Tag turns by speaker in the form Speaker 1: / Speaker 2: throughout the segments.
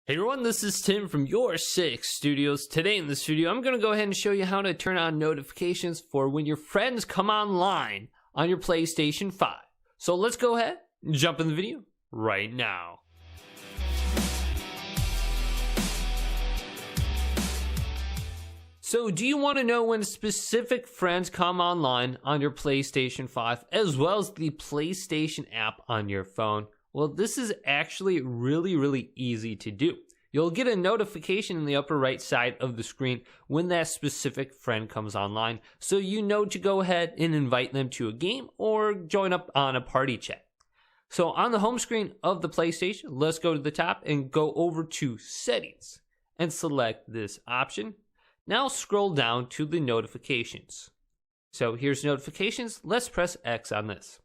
Speaker 1: Hey everyone, this is Tim from YourSixStudios. Today in this video, I'm going to go ahead and show you how to turn on notifications for when your friends come online on your PlayStation 5. So let's go ahead and jump in the video right now. So do you want to know when specific friends come online on your PlayStation 5 as well as the PlayStation app on your phone? Well, this is actually really easy to do. You'll get a notification in the upper right side of the screen when that specific friend comes online, so you know to go ahead and invite them to a game or join up on a party chat. So on the home screen of the PlayStation, let's go to the top and go over to Settings and select this option. Now scroll down to the notifications. So here's notifications. Let's press X on this.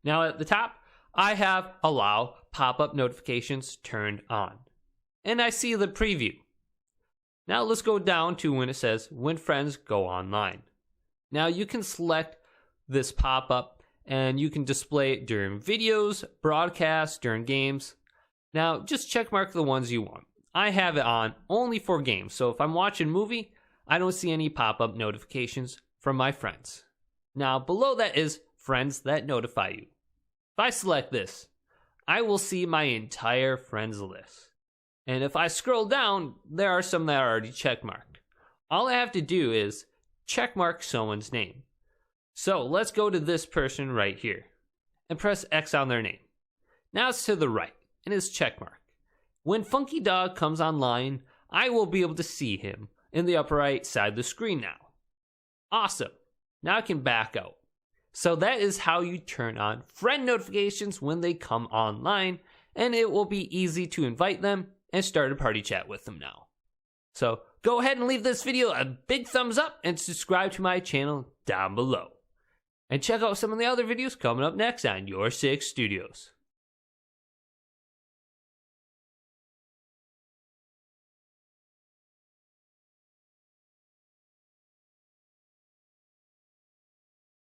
Speaker 1: Now at the top, I have Allow Pop-up Notifications turned on. And I see the preview. Now let's go down to when it says When Friends Go Online. Now you can select this pop-up and you can display it during videos, broadcasts, during games. Now just check mark the ones you want. I have it on only for games, so if I'm watching a movie, I don't see any pop-up notifications from my friends. Now below that is Friends that notify you. If I select this, I will see my entire friends list. And if I scroll down, there are some that are already checkmarked. All I have to do is checkmark someone's name. So let's go to this person right here and press X on their name. Now it's to the right and it's checkmarked. When Funky Dog comes online, I will be able to see him in the upper right side of the screen now. Awesome. Now I can back out. So that is how you turn on friend notifications when they come online, and it will be easy to invite them and start a party chat with them now. So go ahead and leave this video a big thumbs up and subscribe to my channel down below. And check out some of the other videos coming up next on YourSixStudios.